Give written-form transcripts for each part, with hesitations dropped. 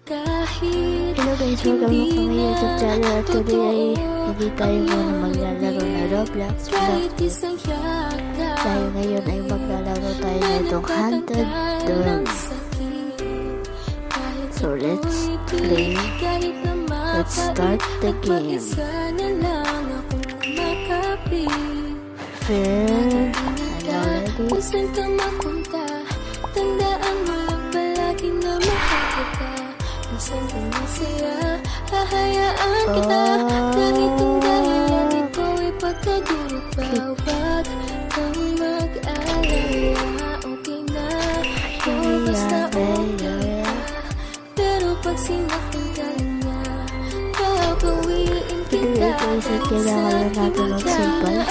Hello guys, welcome back to my YouTube channel. At today ay hindi tayo muna maglalaro na Roblox vlog. Dahil ngayon ay maglalaro tayo na itong Haunted Dorm. So let's play. Let's start the game. Fair. I'm already. Tandaan mo lang palagi na makakita. Minsan ka masaya, hahayaan kita. Kahit ang dahilan ikaw ay pagkaguro pa. Huwag kang mag-alala, okay na. O basta okay ka. Pero pag sinaktan ka niya, papawiin kita. Kailangan natin mag-simple.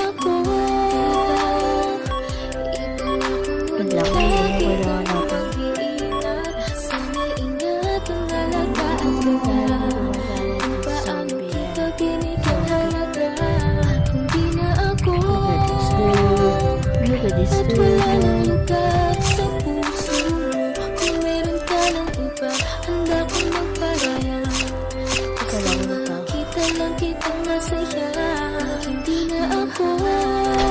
At wala nang lugat sa puso mo. Kung meron ka ng iba, handa kong magparaya. Basta makita lang kitang masaya. Hindi na ako lagi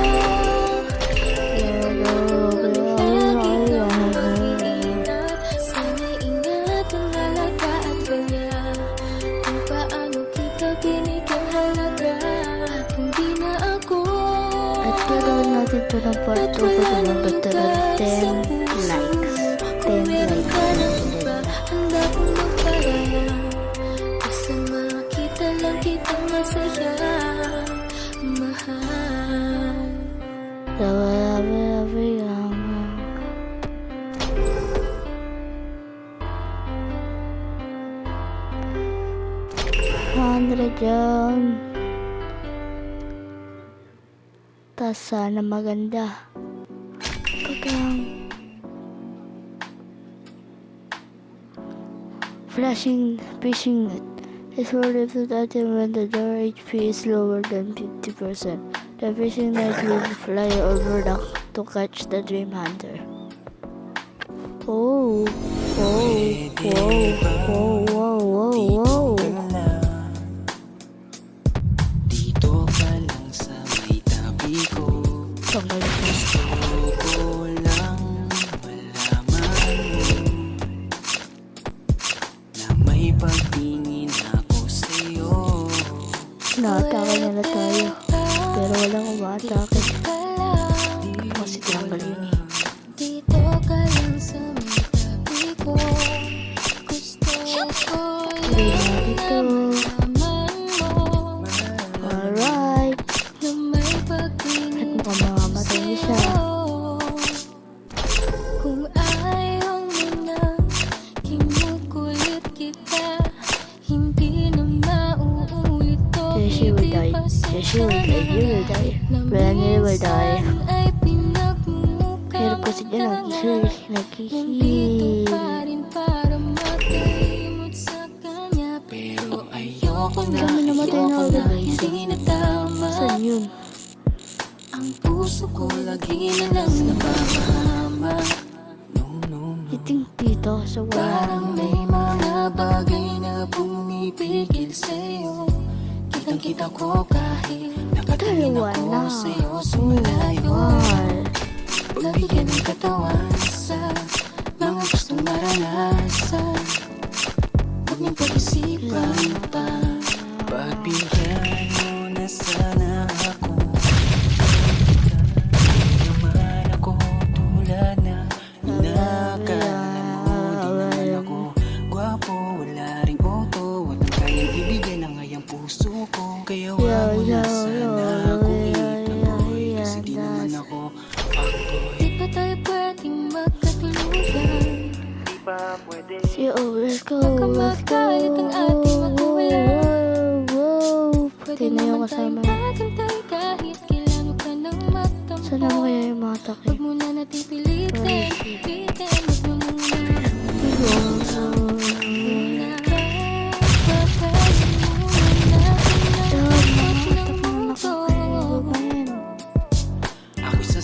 kang mag-iingat. Sana'y ingat ang alaga at kanya. Kung paano kita binigyan halaga. Hindi na ako. At gagawin natin ito ng part 2 pag umabot na ng 10 likes. 10 likes. Handa kong magparaya. Basta makita lang kitang masaya, mahal. Sabi lang. Hundred yan. Tas sana maganda. Pagkang flashing fishing net is for lifted item when the door HP is lower than 50%. The fishing net will fly over to catch the dream hunter. Oh, oh, whoa, whoa, whoa, whoa, whoa. Dito ka lang sa may tabi ko. Gusto ko lang malaman na may pagtingin ako sa'yo. Naatake na na tayo, pero walang umaatake. Kasi tinanggal yun eh. Dito ka lang sa may tabi ko. Gusto ko lang malaman mo. Alright. Na may pagtingin at mukhang mamamatay siya. Kung ayaw mo nang kinukulit kita, hindi na mauulit to. She will die. She will die. You will die. Melanie will die. Pero kasi dyan nag-heal. Pero ayoko na, Kami namatay na agad. hindi na tama. Saan yun? Ang puso ko lagi na lang napapahama. No. Iting dito sa wala. Parang may mga bagay na pumipigil sa'yo. Kitang-kita ko kahit nakatingin ako sa'yo sa malayo. Pagbigyan ng katawan sa mga gustong maranasan. Huwag niyong pag-isipan pa. Pagbigyan mo na sana ako. Hindi naman ako tulad na inakala mo. Di naman ako gwapo, wala ring auto. Walang kayang ibigay na ngayang puso ko. Kaya wag mo na sana akong itaboy. Kasi di naman ako fuckboy. Di pa tayo pwedeng magkatuluyan. Di ba pwede? Let's go. Baka magalit ang ating magulang. Wow. Pwede Pati na yung naman tayong kasama. magantay kahit kailan mo ka nang magtampo. Saan naman kaya yung mga take? Huwag mo na natin pilitin. Huwag mo muna.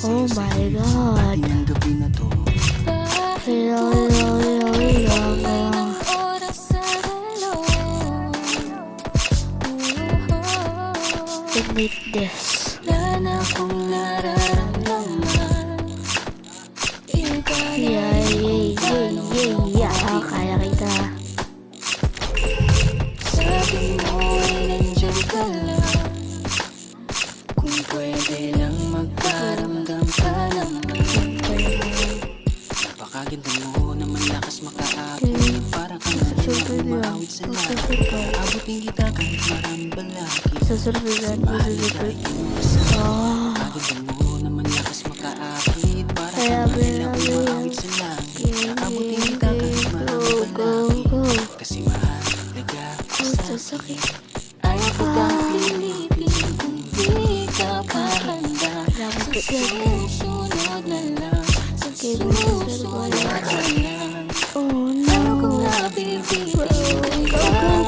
Oh my god. Ng gabi na to. Hello. need this. Wala na akong nararamdaman. Iba na Yeah, rin kung paano kaya kita. sabi mo ay nandiyan ka lang. Kung pwede lang magkaramdam ka naman. Napakaganda mo naman, lakas makaakit. Para ka na lang umaawit sa langit. Aabutin kita kahit maraming balakid. Susunod. Bahalik ay inuwasan. Oh, Napakaganda mo naman, lakas makaakit. Para ka kaya na lang umaawit sa langit. Aabutin kita kahit maraming balakid. Kasi mahalaga ka sa akin. Ayaw kitang pilitin kung di ka pa handa. Sa susunod na lang, sa susunod na lang. oh Ano kung no. nabibitin ka,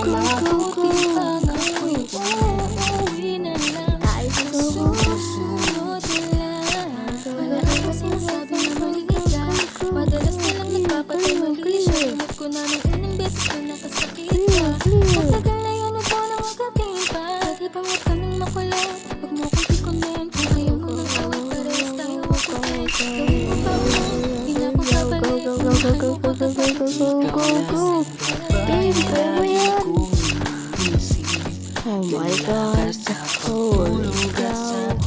mabuti pa nga kung uuwi na lang. Sa susunod na lang. Wala akong sinasabi na mali ka. Madalas nilang nagpapatay mali siya. Ingat ko na ng ilang beses na nakasakit ka. Matagal na yun, ito na magkatingin pa. Pwede ba huwag ka nang makulit? Huwag mo kong tikunin. Kung ayaw mo ng awat, parehas tayo makulit. Gawin mo pa ako, di na ako babalik. Go. Baby, mo yan. Oh my God. Holy cow.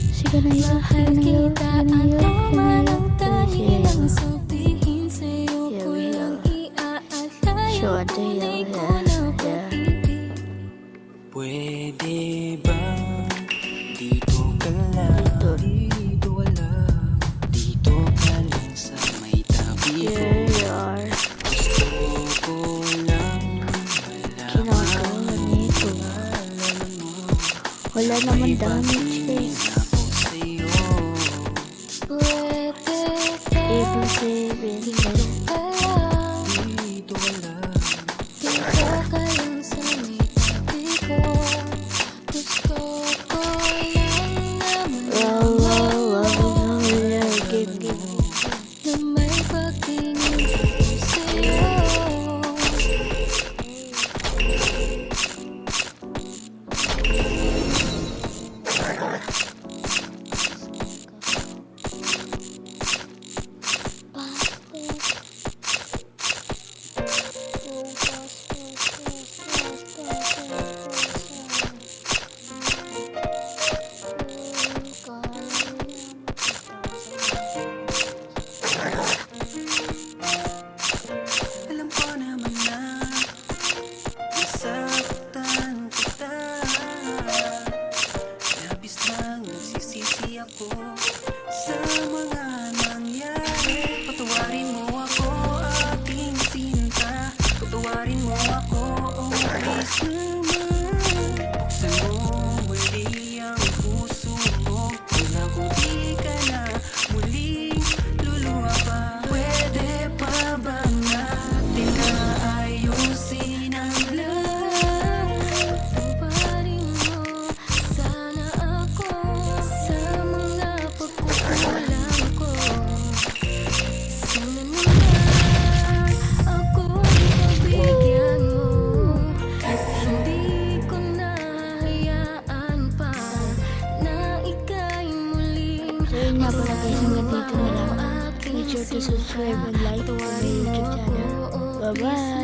Sige na yun. Mahal kita at tama ng tangilang sabihin sa'yo ko lang iaalala. Sure, Tunay ko na pag-ibig. Pwede bang dito ka lang? Dito wala. Dito ka lang sa may tabi ko. Here you are. Gusto ko lang Ginagawa nito. Wala naman damage eh. ako sa'yo. Pwede ba Ibig sabihin dito ka lang? Dito wala. Dito ka lang sa may tabi ko. Gusto ko lang naman na may pagtingin ko sa'yo. Alam ko naman na nasaktan kita. Labis nang nagsisisi ako sa mga nangyari. Patawarin mo ako, aking sinta. Patawarin mo ako, oh please naman. Buksan mo muli ang puso mo. Kung ako di ka na muling luluha pa. Pwede pa ba natin na ayusin ang lahat? Patawarin mo sana ako sa mga pagkukulang ko. Sana naman ako pagbigyan mo. At hindi ko nahahayaan pa na ika'y muling So yun nga pala guys, hanggang dito na lang. Make sure to subscribe and like to my YouTube channel. Bye bye!